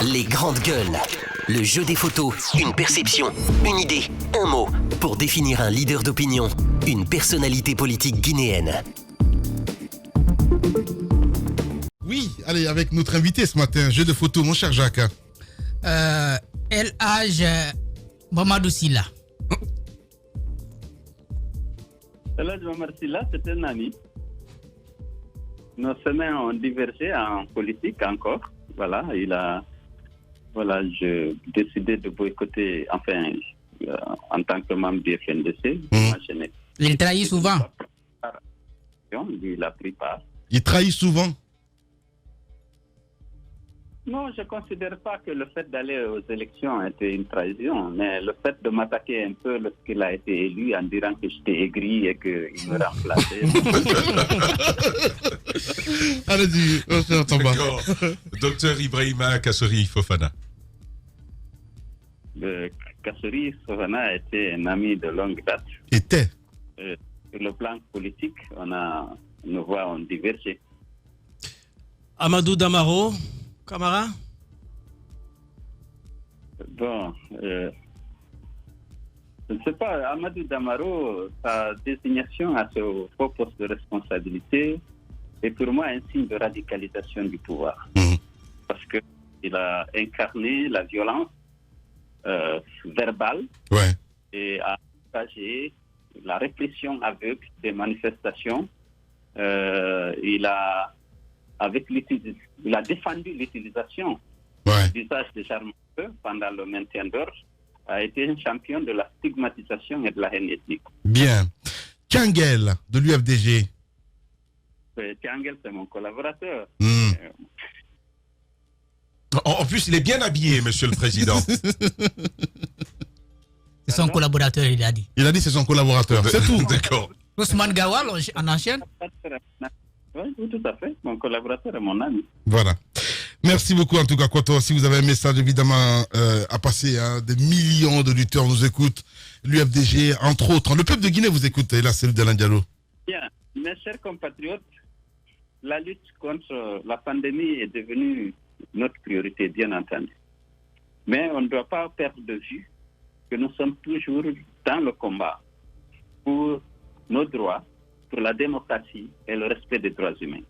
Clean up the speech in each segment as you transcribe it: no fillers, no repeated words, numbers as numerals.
Les grandes gueules. Le jeu des photos, une perception, une idée, un mot, pour définir un leader d'opinion, une personnalité politique guinéenne. Oui, allez, avec notre invité ce matin, jeu de photos, mon cher Jacques. El Hadj Mamadou Sylla. El Hadj Mamadou Sylla, c'est un ami. Nos chemins ont divergé en politique encore. J'ai décidé de boycotter, en tant que membre du FNDC. Il trahit souvent. Lui, il a pris part. Il trahit souvent. Non, je ne considère pas que le fait d'aller aux élections était une trahison, mais le fait de m'attaquer un peu lorsqu'il a été élu en disant que j'étais aigri et qu'il me remplaçait. Allez-y, d'accord. Docteur Ibrahima Kassori Fofana. Kassori Fofana était un ami de longue date. Était. Sur le plan politique, nos voix ont divergé. Amadou Damaro, Camara. Bon, je ne sais pas, Amadou Damaro, sa désignation à ce haut poste de responsabilité est pour moi un signe de radicalisation du pouvoir. Parce qu'il a incarné la violence verbale et a partagé la répression aveugle des manifestations. Il a défendu l'utilisation d'usage des armes à feu pendant le maintien d'ordre, a été un champion de la stigmatisation et de la haine ethnique. Bien. Tiangel, de l'UFDG. Tiangel, c'est mon collaborateur. En plus, il est bien habillé, monsieur le président. C'est son collaborateur, il a dit. Il a dit c'est son collaborateur, c'est tout. D'accord. Ousmane Gawal, en enchaîne. Oui, tout à fait. Mon collaborateur est mon ami. Voilà. Merci beaucoup en tout cas, Koto. Si vous avez un message évidemment à passer, des millions de lutteurs nous écoutent. L'UFDG, entre autres. Le peuple de Guinée vous écoute. Et là, c'est d'Alain Diallo. Bien. Mes chers compatriotes, la lutte contre la pandémie est devenue notre priorité, bien entendu. Mais on ne doit pas perdre de vue que nous sommes toujours dans le combat pour nos droits, pour la démocratie et le respect des droits humains.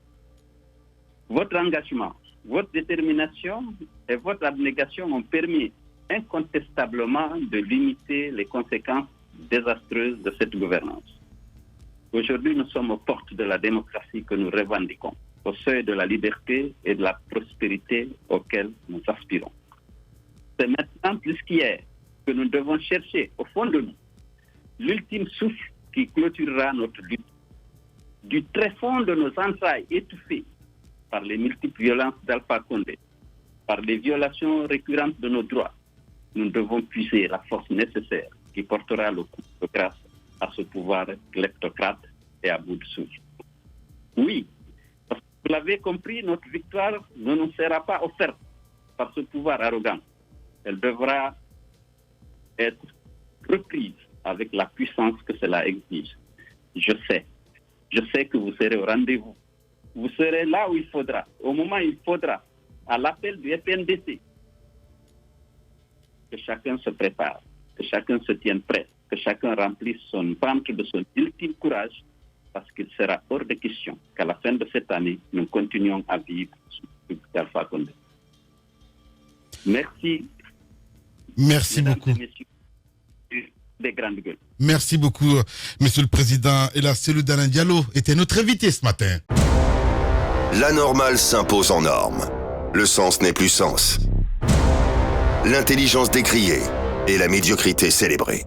Votre engagement, votre détermination et votre abnégation ont permis incontestablement de limiter les conséquences désastreuses de cette gouvernance. Aujourd'hui, nous sommes aux portes de la démocratie que nous revendiquons, au seuil de la liberté et de la prospérité auxquelles nous aspirons. C'est maintenant plus qu'hier que nous devons chercher au fond de nous l'ultime souffle qui clôturera notre lutte. Du très fond de nos entrailles étouffées par les multiples violences d'Alpha Condé, par les violations récurrentes de nos droits, nous devons puiser la force nécessaire qui portera le coup de grâce à ce pouvoir kleptocrate et à bout de souffle. Oui, parce que vous l'avez compris, notre victoire ne nous sera pas offerte par ce pouvoir arrogant. Elle devra être reprise avec la puissance que cela exige. Je sais que vous serez au rendez-vous. Vous serez là où il faudra, au moment où il faudra, à l'appel du FNDC. Que chacun se prépare, que chacun se tienne prêt, que chacun remplisse son ventre de son ultime courage, parce qu'il sera hors de question qu'à la fin de cette année, nous continuions à vivre sous Alpha Condé. Merci. Merci beaucoup. Des grandes gueules. Merci beaucoup, monsieur le président. Et la cellule d'Alain Diallo était notre invité ce matin. La normale s'impose en norme. Le sens n'est plus sens. L'intelligence décriée et la médiocrité célébrée.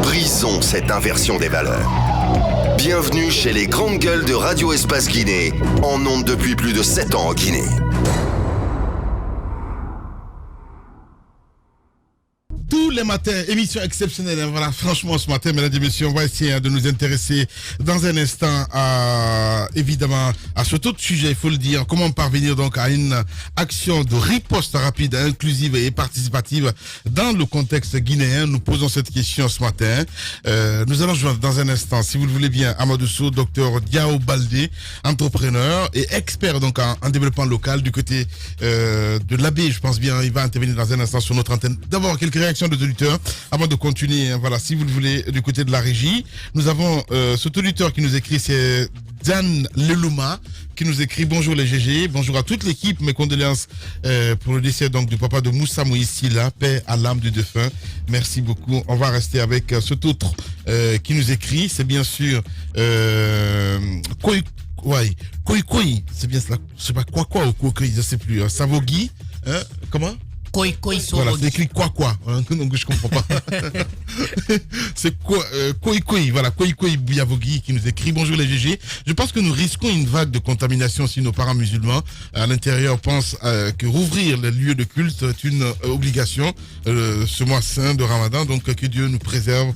Brisons cette inversion des valeurs. Bienvenue chez les grandes gueules de Radio Espace Guinée, en ondes depuis plus de 7 ans en Guinée. Tous les matins, émission exceptionnelle. Hein, voilà, franchement, ce matin, mesdames et messieurs, on va essayer de nous intéresser dans un instant évidemment, à ce autre sujet, il faut le dire. Comment parvenir donc à une action de riposte rapide, inclusive et participative dans le contexte guinéen. Nous posons cette question ce matin. Nous allons joindre dans un instant, si vous le voulez bien, Amadou Sow, docteur Diao Baldé, entrepreneur et expert donc en développement local du côté de l'Abbé. Je pense bien, il va intervenir dans un instant sur notre antenne. D'abord, quelques réactions de auditeurs avant de continuer. Voilà, si vous le voulez, du côté de la régie. Nous avons cet auditeur qui nous écrit, c'est Dan Lelouma, qui nous écrit: bonjour les GG, bonjour à toute l'équipe, mes condoléances pour le décès donc du papa de Moussa Moïse Silla, paix à l'âme du défunt. Merci beaucoup. On va rester avec cet autre qui nous écrit, c'est bien sûr Koi, c'est bien cela, je sais pas quoi ou quoi, je sais plus, Savogui, hein, comment? Koi Voilà, c'est écrit quoi, hein, donc je comprends pas. C'est quoi, Koi, voilà, Koi Bouyavogui qui nous écrit: bonjour les GG, je pense que nous risquons une vague de contamination si nos parents musulmans à l'intérieur pensent que rouvrir les lieux de culte est une obligation ce mois saint de Ramadan, donc que Dieu nous préserve.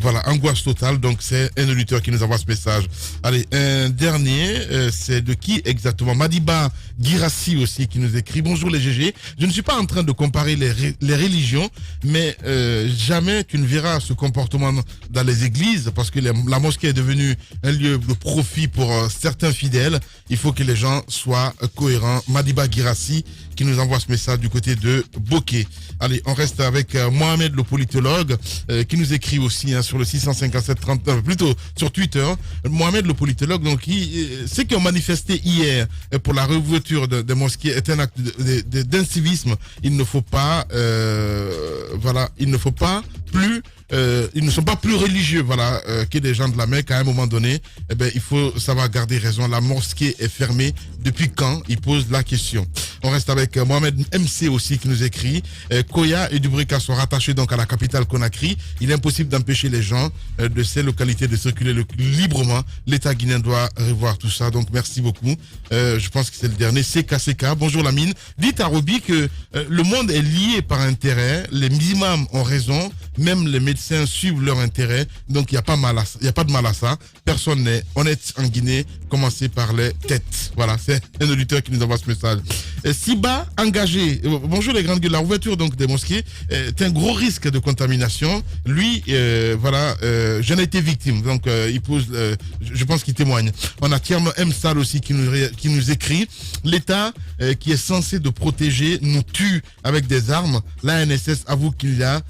Voilà, angoisse totale. Donc c'est un auditeur qui nous envoie ce message. Allez, un dernier, c'est de qui exactement? Madiba Girassi aussi qui nous écrit: bonjour les GG, je ne suis pas en train de comparer les religions, mais jamais tu ne verras ce comportement dans les églises, parce que la mosquée est devenue un lieu de profit pour certains fidèles. Il faut que les gens soient cohérents. Madiba Girassi qui nous envoie ce message du côté de Bokeh. Allez, on reste avec Mohamed le politologue qui nous écrit aussi sur le 657-39, plutôt sur Twitter. Mohamed le politologue, donc ceux qui ont manifesté hier pour la réouverture des mosquées est un acte d'incivisme. Il ne faut pas, il ne faut pas plus. Ils ne sont pas plus religieux, que des gens de la Mecque. À un moment donné, il faut savoir garder raison. La mosquée est fermée. Depuis quand? Il pose la question. On reste avec Mohamed MC aussi qui nous écrit: Koya et Dubrika sont rattachés donc à la capitale Conakry. Il est impossible d'empêcher les gens de ces localités de circuler librement. L'État guinéen doit revoir tout ça. Donc merci beaucoup. Je pense que c'est le dernier. CKCK. Bonjour Lamine. Dites à Roby que le monde est lié par intérêt. Les imams ont raison. Même les médecins suivent leur intérêt, donc il n'y a pas de mal à ça. Personne n'est honnête en Guinée, commencez par les têtes. Voilà, c'est un auditeur qui nous envoie ce message. Siba engagé, bonjour les grandes gueules, la ouverture donc des mosquées est un gros risque de contamination. Lui, j'en ai été victime, donc il pose, je pense qu'il témoigne. On a Tierno M. Sal aussi qui nous écrit: l'État qui est censé de protéger nous tue avec des armes. L'ANSS avoue qu'il y a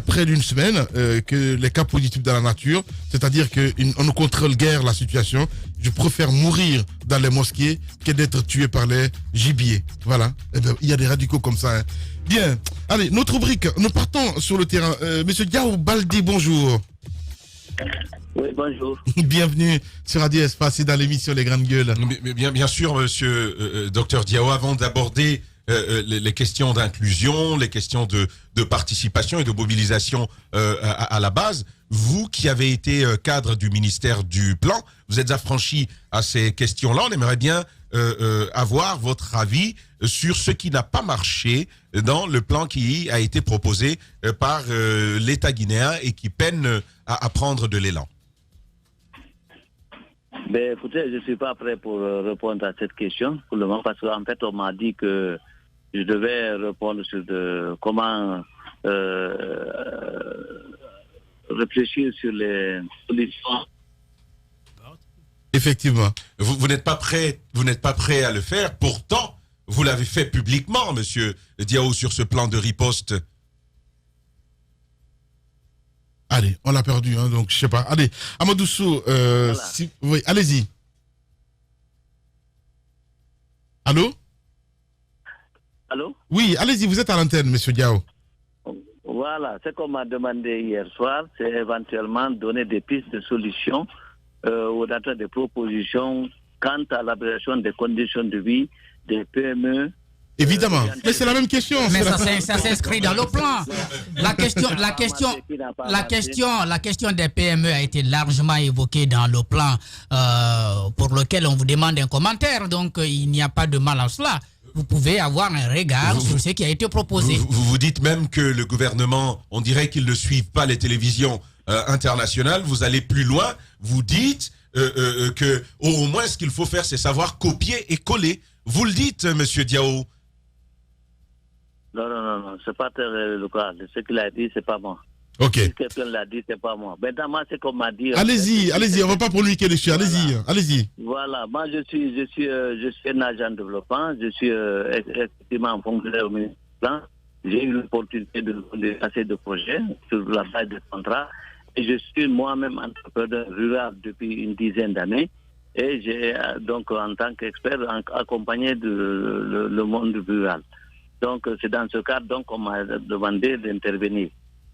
près d'une semaine que les cas positifs dans la nature, c'est-à-dire qu'on ne contrôle guère la situation. Je préfère mourir dans les mosquées que d'être tué par les gibiers. Voilà. Il y a des radicaux comme ça. Hein. Bien. Allez, notre rubrique. Nous partons sur le terrain. Monsieur Diao Baldé, bonjour. Oui, bonjour. Bienvenue sur Radio Espace et dans l'émission Les Grandes Gueules. Bien sûr, monsieur docteur Diao, avant d'aborder les questions d'inclusion, les questions de participation et de mobilisation à la base, vous qui avez été cadre du ministère du Plan, vous êtes affranchi à ces questions-là. On aimerait bien avoir votre avis sur ce qui n'a pas marché dans le plan qui a été proposé par l'État guinéen et qui peine à prendre de l'élan. Écoutez, je ne suis pas prêt pour répondre à cette question pour le moment, parce qu'en fait, on m'a dit que je devais répondre sur comment réfléchir sur les solutions. Effectivement. Vous n'êtes pas prêt à le faire. Pourtant, vous l'avez fait publiquement, monsieur Diao, sur ce plan de riposte. Allez, on l'a perdu, donc je sais pas. Allez, Amadou Sow, voilà. Oui, allez-y. Allô? Allô? Oui, allez-y, vous êtes à l'antenne, monsieur Diao. Voilà, ce qu'on m'a demandé hier soir, c'est éventuellement donner des pistes de solutions ou d'être des propositions quant à l'amélioration des conditions de vie des PME. Évidemment, mais c'est la même question. Mais ça s'inscrit dans le plan. La question des PME a été largement évoquée dans le plan pour lequel on vous demande un commentaire. Donc il n'y a pas de mal à cela. vous pouvez avoir un regard sur ce qui a été proposé. Vous dites même que le gouvernement, on dirait qu'ils ne suivent pas les télévisions internationales. Vous allez plus loin. Vous dites que au moins ce qu'il faut faire, c'est savoir copier et coller. Vous le dites, Monsieur Diao. Non, c'est pas le cas. Ce qu'il a dit, c'est pas moi. Ok. Si quelqu'un l'a dit, c'est pas moi. Maintenant, moi, c'est comme m'a dit. Allez-y, on va pas polémiquer les chiens. Allez-y. Voilà, moi, je suis un agent de développement. Je suis effectivement fonctionnaire au ministère. J'ai eu l'opportunité de passer de projets sur la base de contrats. Et je suis moi-même entrepreneur rural depuis une dizaine d'années. Et j'ai donc, en tant qu'expert, accompagné le monde rural. Donc, c'est dans ce cadre qu'on m'a demandé d'intervenir.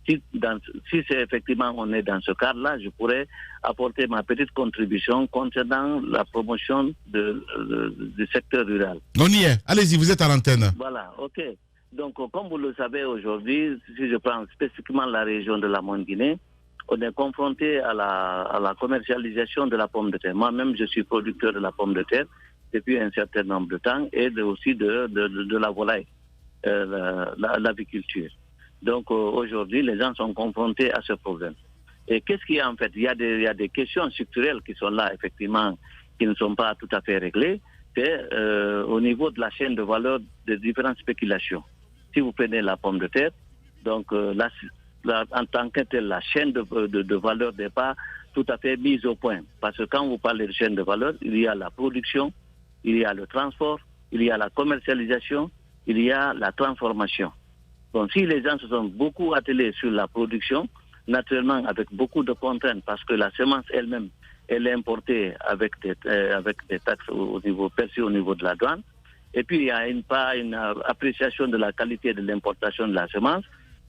Si c'est effectivement on est dans ce cadre-là, je pourrais apporter ma petite contribution concernant la promotion du secteur rural. On y est. Allez-y, vous êtes à l'antenne. Voilà, ok. Donc, comme vous le savez aujourd'hui, si je prends spécifiquement la région de la Guinée, on est confronté à la commercialisation de la pomme de terre. Moi-même, je suis producteur de la pomme de terre depuis un certain nombre de temps et aussi de la volaille, l'aviculture. Donc aujourd'hui, les gens sont confrontés à ce problème. Et qu'est-ce qu'il y a en fait? Il y a des questions structurelles qui sont là, effectivement, qui ne sont pas tout à fait réglées. C'est au niveau de la chaîne de valeur des différentes spéculations. Si vous prenez la pomme de terre, donc en tant que telle, la chaîne de valeur n'est pas tout à fait mise au point. Parce que quand vous parlez de chaîne de valeur, il y a la production, il y a le transport, il y a la commercialisation, il y a la transformation. Donc, si les gens se sont beaucoup attelés sur la production, naturellement avec beaucoup de contraintes, parce que la semence elle-même, elle est importée avec des taxes perçues au niveau de la douane. Et puis, il n'y a pas une appréciation de la qualité de l'importation de la semence.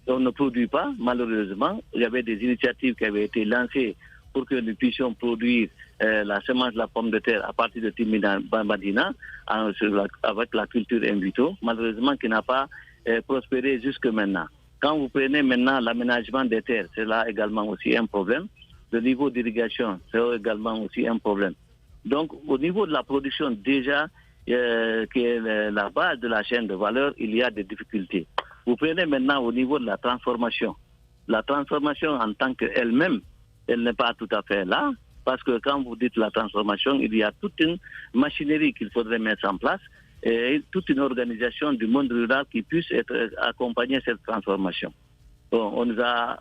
On ne produit pas, malheureusement. Il y avait des initiatives qui avaient été lancées pour que nous puissions produire la semence de la pomme de terre à partir de Timina Bambadina avec la culture in vitro, malheureusement qui n'a pas prospéré jusque maintenant. Quand vous prenez maintenant l'aménagement des terres, c'est là également aussi un problème. Le niveau d'irrigation, c'est également aussi un problème. Donc au niveau de la production déjà, qui est la base de la chaîne de valeur, il y a des difficultés. Vous prenez maintenant au niveau de la transformation. La transformation en tant qu'elle-même, elle n'est pas tout à fait là, parce que quand vous dites la transformation, il y a toute une machinerie qu'il faudrait mettre en place et toute une organisation du monde rural qui puisse accompagner cette transformation. Bon, on nous a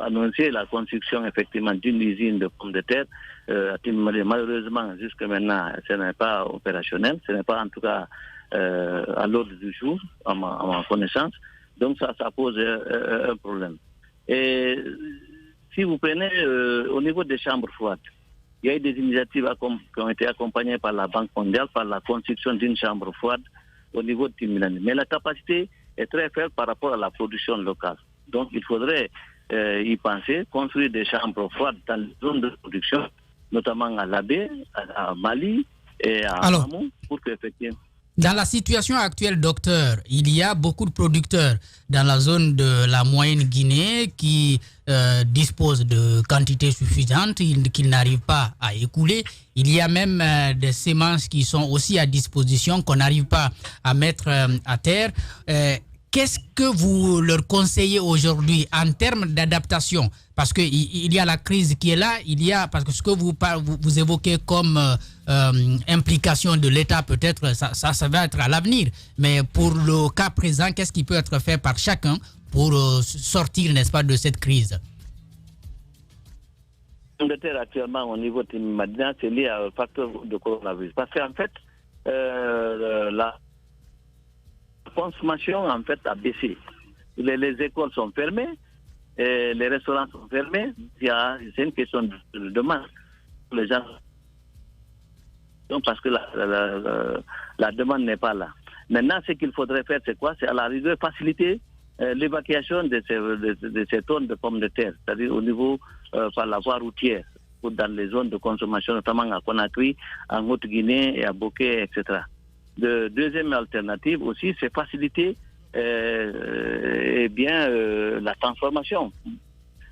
annoncé la construction effectivement d'une usine de pommes de terre. Malheureusement, jusque maintenant, ce n'est pas opérationnel, ce n'est pas en tout cas à l'ordre du jour, à ma connaissance. Donc ça pose un problème. Et si vous prenez au niveau des chambres froides, il y a eu des initiatives qui ont été accompagnées par la Banque mondiale, par la construction d'une chambre froide au niveau de Timilani. Mais la capacité est très faible par rapport à la production locale. Donc il faudrait y penser, construire des chambres froides dans les zones de production, notamment à Labé, à Mali et à Amou, pour qu'effectivement... Dans la situation actuelle, docteur, il y a beaucoup de producteurs dans la zone de la Moyenne Guinée qui disposent de quantités suffisantes, qu'ils n'arrivent pas à écouler. Il y a même des semences qui sont aussi à disposition qu'on n'arrive pas à mettre à terre. Qu'est-ce que vous leur conseillez aujourd'hui en termes d'adaptation? Parce qu'il y a la crise qui est là, parce que ce que vous évoquez comme implication de l'État, peut-être, ça va être à l'avenir. Mais pour le cas présent, qu'est-ce qui peut être fait par chacun pour sortir, n'est-ce pas, de cette crise? Actuellement, au niveau de Madina, c'est lié au facteur de coronavirus. Parce qu'en fait, la consommation en fait a baissé. Les écoles sont fermées, et les restaurants sont fermés. C'est une question de demande. Les gens, donc parce que la demande n'est pas là. Maintenant, ce qu'il faudrait faire, c'est quoi? C'est à la rigueur faciliter l'évacuation de ces tonnes de pommes de terre, c'est-à-dire au niveau par la voie routière, ou dans les zones de consommation, notamment à Conakry, en Haute-Guinée et à Bokeh, etc. De deuxième alternative aussi, c'est faciliter la transformation.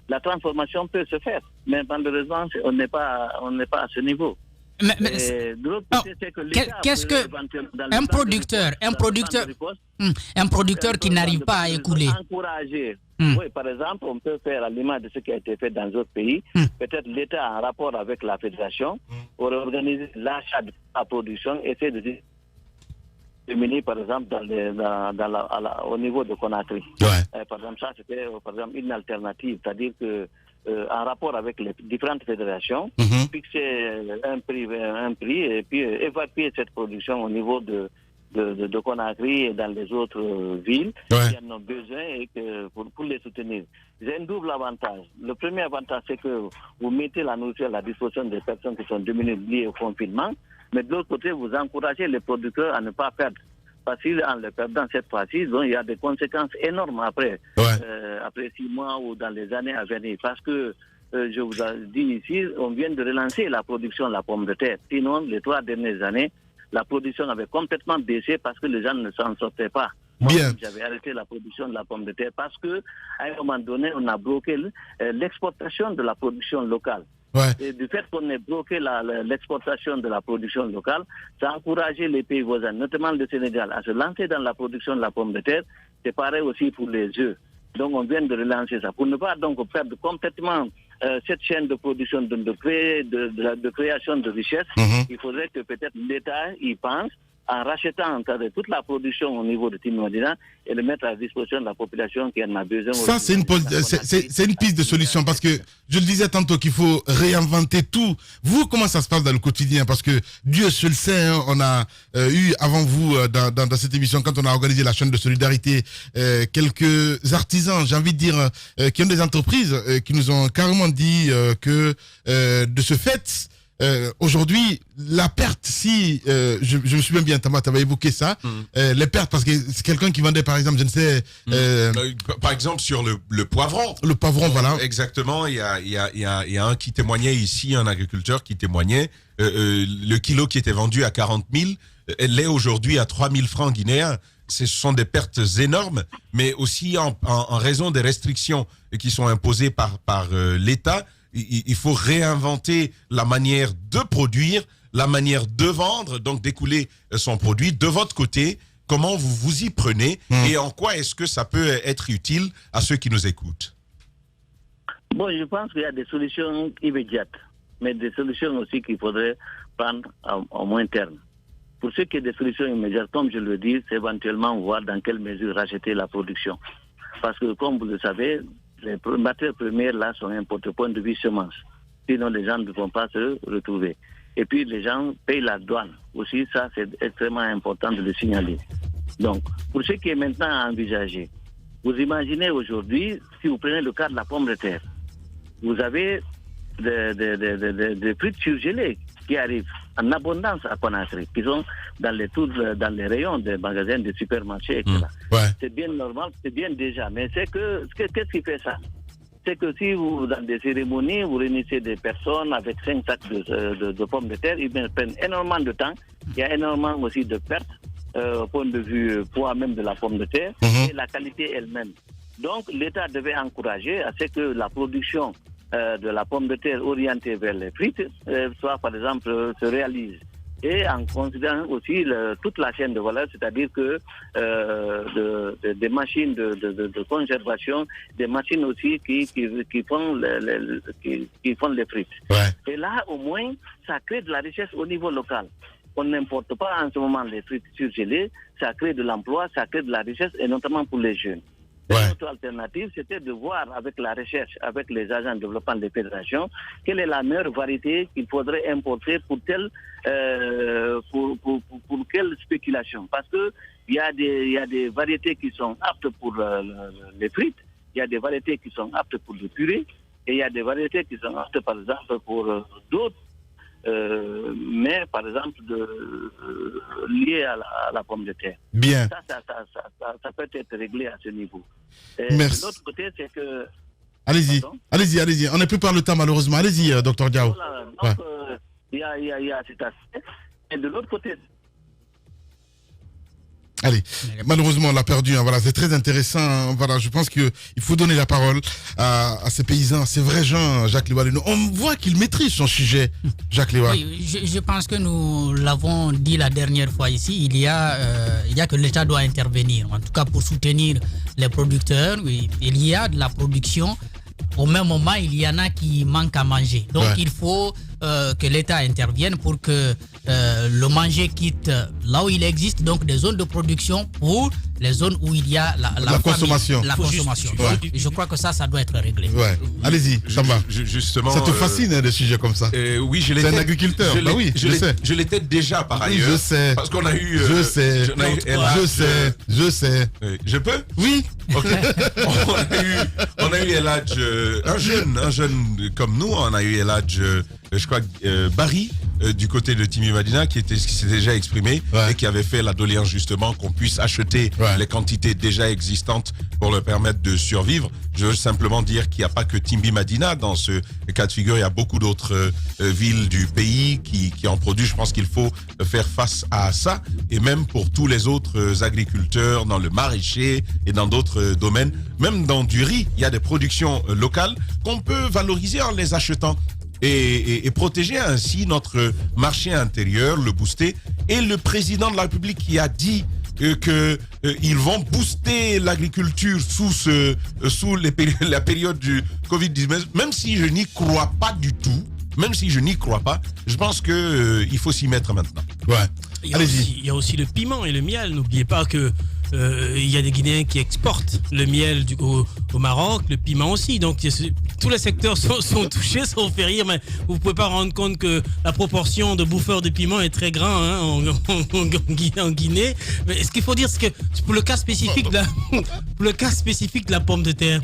La transformation peut se faire, mais malheureusement, on n'est pas à ce niveau. Et de l'autre côté, c'est que l'État qu'est-ce que dans le un plan de producteur, riposte, dans le plan de riposte, un producteur qui n'arrive pas à écouler. Encourager. Oui, par exemple, on peut faire à l'image de ce qui a été fait dans d'autres pays. Peut-être l'État, en rapport avec la fédération, aurait organisé l'achat de la production, essayer de diminuer, par exemple, au niveau de Conakry. Par exemple, ça, c'était par exemple, une alternative. C'est-à-dire que en rapport avec les différentes fédérations, fixer un prix et puis évacuer cette production au niveau de Conakry et dans les autres villes qui en ont besoin et que pour les soutenir. C'est un double avantage. Le premier avantage, c'est que vous mettez la nourriture à la disposition des personnes qui sont diminuées liées au confinement, mais de l'autre côté, vous encouragez les producteurs à ne pas perdre. Parce qu'en le perdant cette fois-ci, il y a des conséquences énormes après 6 mois ou dans les années à venir. Parce que, je vous ai dit ici, on vient de relancer la production de la pomme de terre. Sinon, les 3 dernières années, la production avait complètement baissé parce que les gens ne s'en sortaient pas. Moi, j'avais arrêté la production de la pomme de terre parce que, à un moment donné, on a bloqué l'exportation de la production locale. Et du fait qu'on ait bloqué l'exportation de la production locale, ça a encouragé les pays voisins, notamment le Sénégal, à se lancer dans la production de la pomme de terre. C'est pareil aussi pour les œufs. Donc on vient de relancer ça. Pour ne pas donc perdre complètement cette chaîne de production, de création de richesse, il faudrait que peut-être l'État y pense en rachetant toute la production au niveau de Timor-Dina et le mettre à disposition de la population qui en a besoin. Ça, c'est une piste de solution parce que je le disais tantôt qu'il faut réinventer tout. Vous, comment ça se passe dans le quotidien? Parce que Dieu seul sait, hein, on a eu avant vous dans cette émission, quand on a organisé la chaîne de solidarité, quelques artisans, j'ai envie de dire, qui ont des entreprises qui nous ont carrément dit que de ce fait, aujourd'hui, la perte, si je me souviens bien, Tama, tu avais évoqué ça, les pertes, parce que c'est quelqu'un qui vendait, par exemple, je ne sais... Par exemple, sur le poivron. Le poivron, voilà. Exactement, il y a un qui témoignait ici, un agriculteur qui témoignait, le kilo qui était vendu à 40 000, elle l'est aujourd'hui à 3 000 francs guinéens. Ce sont des pertes énormes, mais aussi en raison des restrictions qui sont imposées par l'État. Il faut réinventer la manière de produire, la manière de vendre, donc d'écouler son produit. De votre côté, comment vous vous y prenez et en quoi est-ce que ça peut être utile à ceux qui nous écoutent? Bon, je pense qu'il y a des solutions immédiates, mais des solutions aussi qu'il faudrait prendre au moins terme. Pour ce qui est des solutions immédiates, comme je le dis, c'est éventuellement voir dans quelle mesure racheter la production. Parce que, comme vous le savez, les matières premières là sont importantes du point de vue semence. Sinon, les gens ne vont pas se retrouver. Et puis, les gens payent la douane. Aussi, ça, c'est extrêmement important de le signaler. Donc, pour ce qui est maintenant à envisager, vous imaginez aujourd'hui, si vous prenez le cas de la pomme de terre, vous avez des fruits surgelés qui arrivent en abondance à Conakry, qui sont dans les rayons des magasins, des supermarchés, etc. C'est bien normal, c'est bien déjà, mais qu'est-ce qui fait ça? C'est que si vous, dans des cérémonies, vous réunissez des personnes avec 5 sacs de pommes de terre, ils prennent énormément de temps, il y a énormément aussi de pertes au point de vue poids même de la pomme de terre et la qualité elle-même. Donc l'État devait encourager à ce que la production de la pomme de terre orientée vers les frites, soit par exemple se réalise. Et en considérant aussi toute la chaîne de valeur, c'est-à-dire que des machines de conservation, des machines aussi qui font les frites. Et là, au moins, ça crée de la richesse au niveau local. On n'importe pas en ce moment les frites surgelées, ça crée de l'emploi, ça crée de la richesse, et notamment pour les jeunes. L'autre alternative, c'était de voir avec la recherche, avec les agents de développement des fédérations, quelle est la meilleure variété qu'il faudrait importer pour quelle spéculation. Parce que il y a des variétés qui sont aptes pour les frites, il y a des variétés qui sont aptes pour le purée, et il y a des variétés qui sont aptes, par exemple, pour d'autres. Mais par exemple lié à la pomme de terre. Bien. Ça peut être réglé à ce niveau. Merci. De l'autre côté, c'est que... Allez-y. On n'est plus par le temps malheureusement. Allez-y, Dr Diao. Voilà. Donc, il y a cet aspect. Et de l'autre côté... Allez, malheureusement, on l'a perdu. Voilà, c'est très intéressant. Voilà, je pense qu'il faut donner la parole à ces paysans, à ces vrais gens, Jacques Liwa. On voit qu'il maîtrise son sujet, Jacques Liwa. Oui, je pense que nous l'avons dit la dernière fois ici. Il y a que l'État doit intervenir, en tout cas pour soutenir les producteurs. Oui, il y a de la production. Au même moment, il y en a qui manquent à manger. Donc, il faut que l'État intervienne pour que le manger quitte là où il existe, donc des zones de production pour les zones où il y a la consommation. La consommation. Je crois que ça doit être réglé. Ouais. Allez-y, Samba. Justement. Ça te fascine, des sujets comme ça? Oui, je l'étais. C'est un agriculteur. Oui, je sais. Je l'étais déjà par ailleurs. Je sais. Parce qu'on a eu. Je sais. Je sais. Je peux? Oui. Ok. on a eu Eladj, un jeune comme nous. On a eu Eladj, je crois, Barry, du côté de Timbi Madina, qui s'est déjà exprimé et qui avait fait la doléance justement qu'on puisse acheter les quantités déjà existantes pour leur permettre de survivre. Je veux simplement dire qu'il n'y a pas que Timbi Madina dans ce cas de figure. Il y a beaucoup d'autres villes du pays qui en produisent. Je pense qu'il faut faire face à ça. Et même pour tous les autres agriculteurs dans le maraîcher et dans d'autres domaines, même dans du riz, il y a des productions locales qu'on peut valoriser en les achetant. Et protéger ainsi notre marché intérieur, le booster. Et le président de la République qui a dit qu'ils vont booster l'agriculture sous la période du Covid-19, même si je n'y crois pas du tout, je pense qu'il faut s'y mettre maintenant. Ouais. Il y a aussi le piment et le miel. N'oubliez pas que il y a des Guinéens qui exportent le miel au Maroc, le piment aussi. Donc tous les secteurs sont touchés, ça vous fait rire, mais vous ne pouvez pas rendre compte que la proportion de bouffeurs de piment est très grande en Guinée. Mais ce qu'il faut dire, c'est que pour le cas spécifique de la pomme de terre,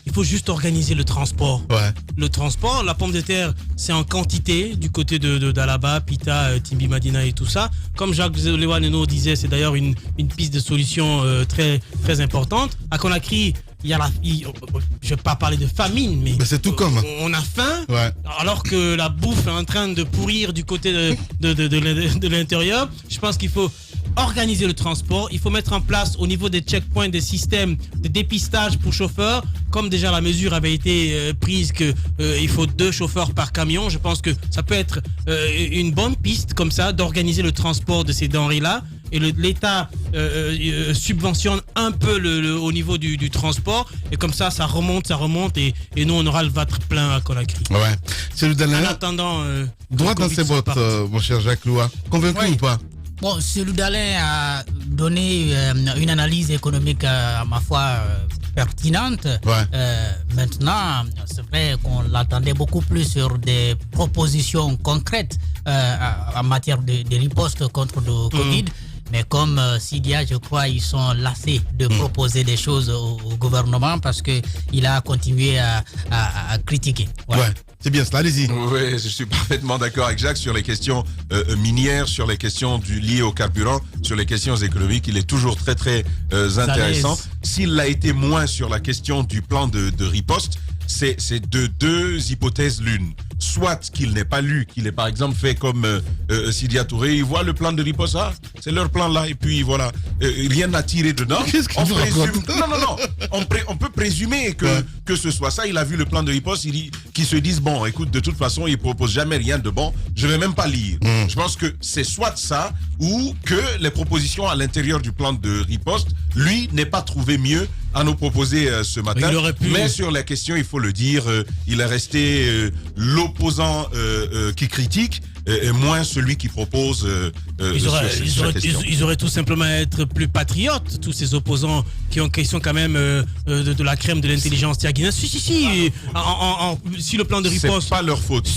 il faut juste organiser le transport. Ouais. Le transport, la pomme de terre, c'est en quantité du côté d'Alaba, Pita, Timbi Madina et tout ça. Comme Jacques Lewaneno disait, c'est d'ailleurs une piste de solution très, très importante. À Conakry, je ne vais pas parler de famine, mais c'est tout comme. On a faim, alors que la bouffe est en train de pourrir du côté de l'intérieur. Je pense qu'il faut organiser le transport. Il faut mettre en place au niveau des checkpoints des systèmes de dépistage pour chauffeurs. Comme déjà la mesure avait été prise qu'il faut 2 chauffeurs par camion, je pense que ça peut être une bonne piste comme ça d'organiser le transport de ces denrées-là. Et l'État subventionne un peu au niveau du transport. Et comme ça remonte. Et nous, on aura le ventre plein à Conakry. Ouais. C'est le dernier. En attendant... droit dans ses bottes, mon cher Jacques Loua. Convaincu ou pas? Bon, Cellou Dalein a donné une analyse économique, à ma foi, pertinente. Maintenant, c'est vrai qu'on l'attendait beaucoup plus sur des propositions concrètes en matière de riposte contre le Covid. Mais comme Sidia, je crois, ils sont lassés de proposer des choses au gouvernement parce qu'il a continué à critiquer. Voilà. Ouais. C'est bien cela, allez-y. Oui, je suis parfaitement d'accord avec Jacques sur les questions minières, sur les questions liées au carburant, sur les questions économiques. Il est toujours très, très intéressant. S'il l'a été moins sur la question du plan de riposte, c'est de 2 hypothèses l'une. Soit qu'il n'ait pas lu, qu'il ait par exemple fait comme Sidia Touré, il voit le plan de riposte, c'est leur plan là, et puis voilà, rien à tirer dedans. Qu'est-ce qu'il raconte ? Non, on peut présumer que ce soit ça. Il a vu le plan de riposte, qu'ils se disent, bon, écoute, de toute façon, il propose jamais rien de bon, je vais même pas lire. Je pense que c'est soit ça, ou que les propositions à l'intérieur du plan de riposte, lui, n'ait pas trouvé mieux à nous proposer ce matin. Mais sur la question, il faut le dire, il est resté l'opposant qui critique et moins celui qui propose ils auraient tout simplement à être plus patriotes, tous ces opposants qui sont quand même de la crème de l'intelligence guinéenne. Si le plan de riposte... C'est pas leur faute.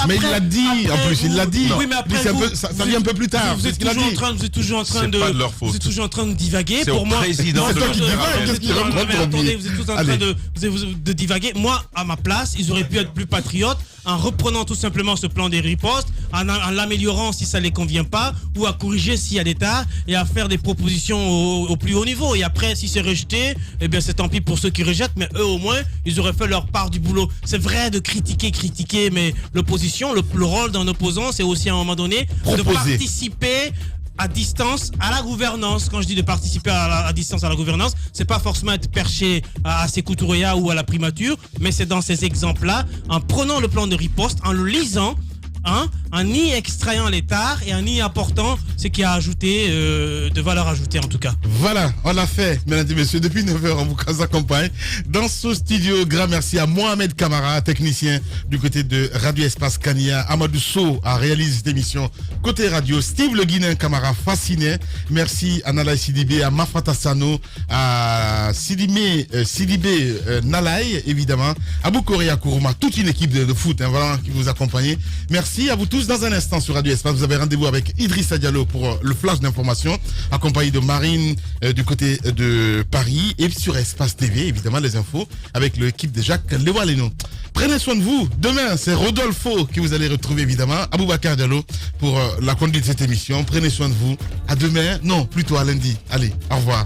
Mais il l'a dit, en plus, il l'a dit. Oui, mais après, ça vient un peu plus tard. Vous êtes toujours en train de divaguer. C'est pour moi, président vous êtes tous en train de divaguer. Moi, à ma place, ils auraient pu être plus patriotes en reprenant tout simplement ce plan des ripostes, en l'améliorant si ça ne les convient pas, ou à corriger s'il y a des tas, et à faire des propositions au plus haut niveau. Et après, si c'est rejeté, eh bien c'est tant pis pour ceux qui rejettent, mais eux au moins, ils auraient fait leur part du boulot. C'est vrai de critiquer, mais l'opposition, le rôle d'un opposant, c'est aussi à un moment donné de participer à distance à la gouvernance. Quand je dis de participer à distance à la gouvernance, c'est pas forcément être perché à Sékou Touré ou à la primature, mais c'est dans ces exemples-là, en prenant le plan de riposte, en le lisant, en y extrayant les tares et en y apportant ce qui a ajouté de valeur ajoutée en tout cas. Voilà, on l'a fait, mesdames et messieurs. Depuis 9h, on vous accompagne dans ce studio. Grand merci à Mohamed Kamara, technicien du côté de Radio Espace Kania. Amadou Sow a réalisé cette émission côté radio. Steve Le Guinéen Kamara, fasciné. Merci à Nalaï Sidibé, à Mafata Sano, à Sidibé Nalaï, évidemment, à Boukoria Kourouma, toute une équipe de foot voilà, qui vous accompagne. Merci à vous tous. Dans un instant sur Radio Espace, vous avez rendez-vous avec Idrissa Diallo pour le flash d'information, accompagné de Marine du côté de Paris, et sur Espace TV, évidemment, les infos avec l'équipe de Jacques Lewaleno. Prenez soin de vous. Demain, c'est Rodolfo que vous allez retrouver, évidemment, Aboubacar Diallo pour la conduite de cette émission. Prenez soin de vous. À demain. Non, plutôt à lundi. Allez, au revoir.